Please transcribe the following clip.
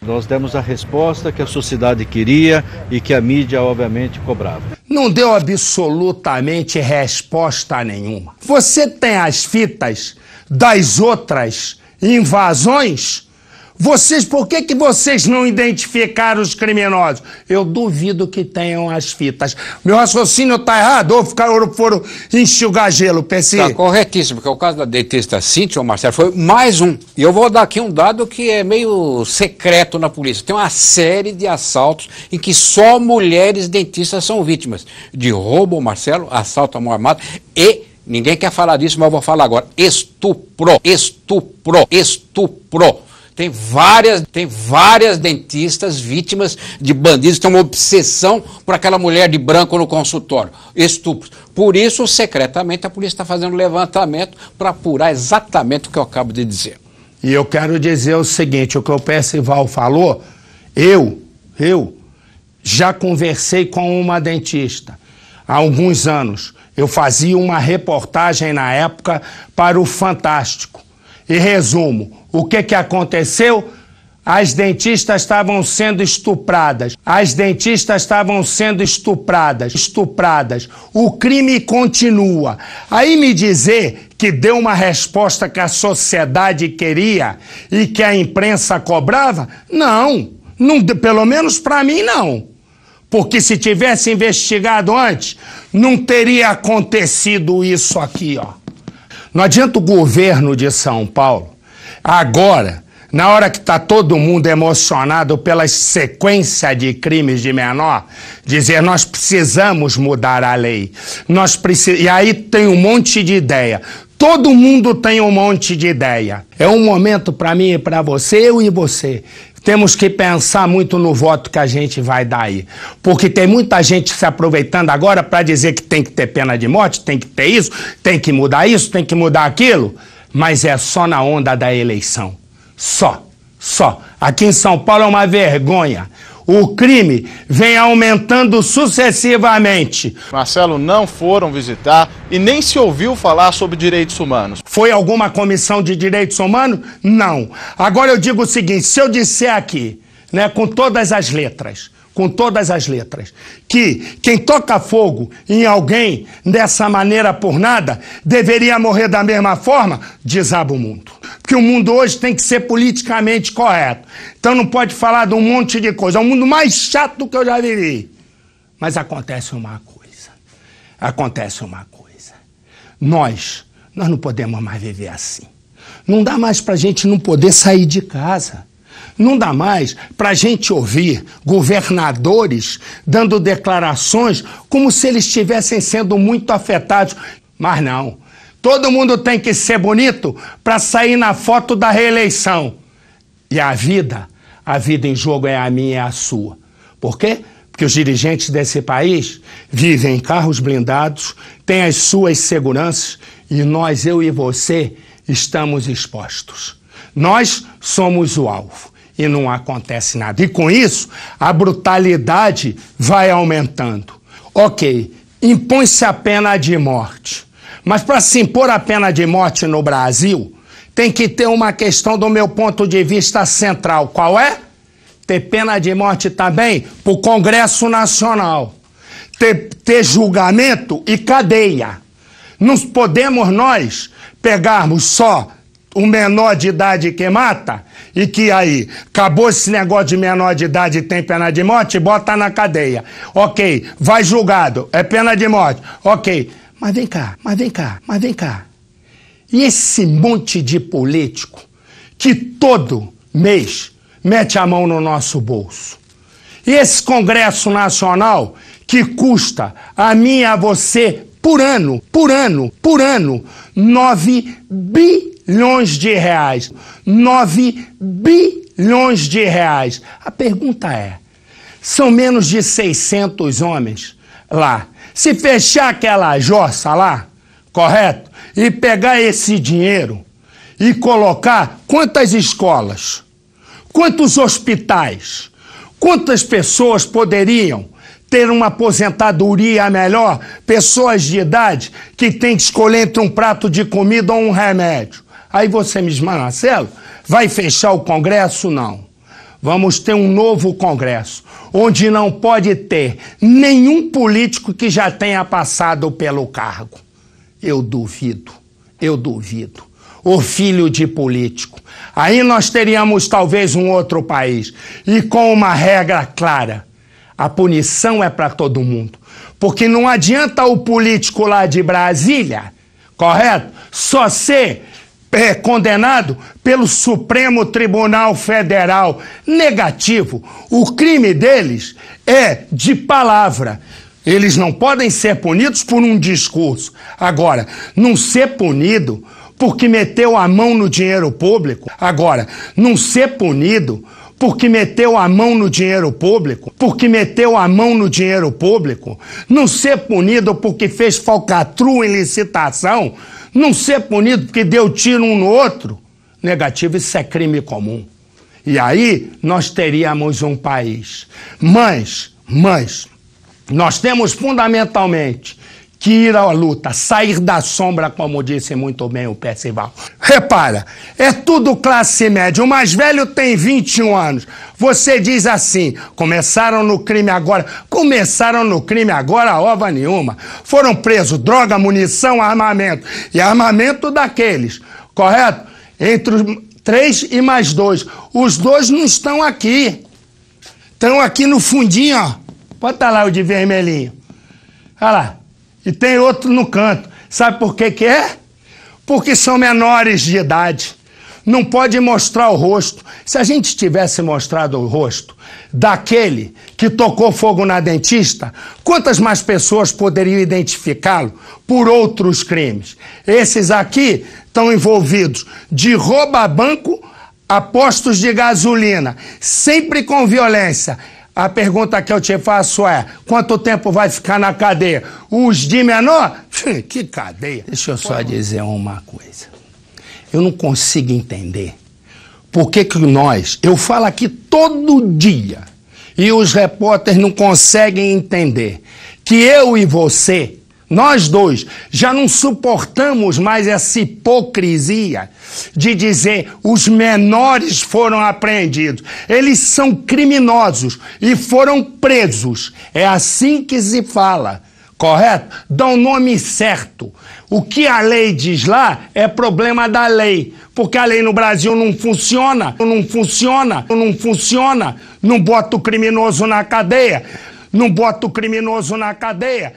Nós demos a resposta que a sociedade queria e que a mídia, obviamente, cobrava. Não deu absolutamente resposta nenhuma. Você tem as fitas das outras invasões? Por que vocês não identificaram os criminosos? Eu duvido que tenham as fitas. Meu raciocínio está errado ou foram enxugar gelo, PC? Está corretíssimo, porque o caso da dentista Cíntia, Marcelo, foi mais um. E eu vou dar aqui um dado que é meio secreto na polícia. Tem uma série de assaltos em que só mulheres dentistas são vítimas de roubo, Marcelo, assalto à mão armada e... Ninguém quer falar disso, mas eu vou falar agora. Estupro. Tem várias dentistas vítimas de bandidos que têm uma obsessão por aquela mulher de branco no consultório. Estupros. Por isso, secretamente, a polícia está fazendo levantamento para apurar exatamente o que eu acabo de dizer. E eu quero dizer o seguinte, o que o Percival falou, eu já conversei com uma dentista há alguns anos. Eu fazia uma reportagem na época para o Fantástico. E resumo, o que aconteceu? As dentistas estavam sendo estupradas. O crime continua. Aí me dizer que deu uma resposta que a sociedade queria e que a imprensa cobrava? Não, pelo menos para mim não. Porque se tivesse investigado antes, não teria acontecido isso aqui, ó. Não adianta o governo de São Paulo, agora, na hora que está todo mundo emocionado pela sequência de crimes de menor, dizer nós precisamos mudar a lei. E aí tem um monte de ideia. Todo mundo tem um monte de ideia. É um momento para mim e para você, eu e você. Temos que pensar muito no voto que a gente vai dar aí. Porque tem muita gente se aproveitando agora para dizer que tem que ter pena de morte, tem que ter isso, tem que mudar aquilo. Mas é só na onda da eleição. Só. Aqui em São Paulo é uma vergonha. O crime vem aumentando sucessivamente. Marcelo, não foram visitar e nem se ouviu falar sobre direitos humanos. Foi alguma comissão de direitos humanos? Não. Agora eu digo o seguinte, se eu disser aqui, né, com todas as letras, que quem toca fogo em alguém dessa maneira por nada deveria morrer da mesma forma, desaba o mundo. Porque o mundo hoje tem que ser politicamente correto. Então não pode falar de um monte de coisa. É o mundo mais chato que eu já vivi. Mas acontece uma coisa. Nós não podemos mais viver assim. Não dá mais pra gente não poder sair de casa. Não dá mais para a gente ouvir governadores dando declarações como se eles estivessem sendo muito afetados. Mas não. Todo mundo tem que ser bonito para sair na foto da reeleição. E a vida em jogo é a minha e a sua. Por quê? Porque os dirigentes desse país vivem em carros blindados, têm as suas seguranças e nós, eu e você, estamos expostos. Nós somos o alvo. E não acontece nada. E com isso, a brutalidade vai aumentando. Ok, impõe-se a pena de morte. Mas para se impor a pena de morte no Brasil, tem que ter uma questão do meu ponto de vista central. Qual é? Ter pena de morte também para o Congresso Nacional. Ter julgamento e cadeia. Não podemos nós pegarmos só o menor de idade que mata e que aí acabou esse negócio de menor de idade e tem pena de morte, bota na cadeia. Ok, vai julgado, é pena de morte. Ok, mas vem cá. E esse monte de político que todo mês mete a mão no nosso bolso? E esse Congresso Nacional que custa a mim e a você por ano, 9 bilhões de reais. 9 bilhões de reais. A pergunta é, são menos de 600 homens lá. Se fechar aquela jossa lá, correto? E pegar esse dinheiro e colocar quantas escolas, quantos hospitais, quantas pessoas poderiam ter uma aposentadoria melhor, pessoas de idade que tem que escolher entre um prato de comida ou um remédio. Aí você me diz, Marcelo, vai fechar o Congresso? Não. Vamos ter um novo Congresso, onde não pode ter nenhum político que já tenha passado pelo cargo. Eu duvido. O filho de político. Aí nós teríamos talvez um outro país. E com uma regra clara. A punição é para todo mundo. Porque não adianta o político lá de Brasília, correto? Só ser condenado pelo Supremo Tribunal Federal. Negativo. O crime deles é de palavra. Eles não podem ser punidos por um discurso. Agora, não ser punido porque meteu a mão no dinheiro público. Agora, não ser punido porque meteu a mão no dinheiro público. Não ser punido porque fez falcatrua em licitação. Não ser punido porque deu tiro um no outro. Negativo, isso é crime comum. E aí nós teríamos um país. Mas nós temos fundamentalmente que ir à luta, sair da sombra, como disse muito bem o Percival. Repara, é tudo classe média. O mais velho tem 21 anos. Você diz assim, começaram no crime agora, ova nenhuma. Foram presos droga, munição, armamento. E armamento daqueles, correto? Entre os 3 e mais 2. Os 2 não estão aqui. Estão aqui no fundinho, ó. Bota lá o de vermelhinho. Olha lá. E tem outro no canto. Sabe por que é? Porque são menores de idade. Não pode mostrar o rosto. Se a gente tivesse mostrado o rosto daquele que tocou fogo na dentista, quantas mais pessoas poderiam identificá-lo por outros crimes? Esses aqui estão envolvidos de roubo a banco a postos de gasolina, sempre com violência. A pergunta que eu te faço é, quanto tempo vai ficar na cadeia? Os de menor? Que cadeia? Deixa eu só dizer uma coisa. Eu não consigo entender por que eu falo aqui todo dia, e os repórteres não conseguem entender que eu e você, nós dois, já não suportamos mais essa hipocrisia de dizer os menores foram apreendidos. Eles são criminosos e foram presos. É assim que se fala, correto? Dá o nome certo. O que a lei diz lá é problema da lei, porque a lei no Brasil não funciona. Não bota o criminoso na cadeia. Não bota o criminoso na cadeia.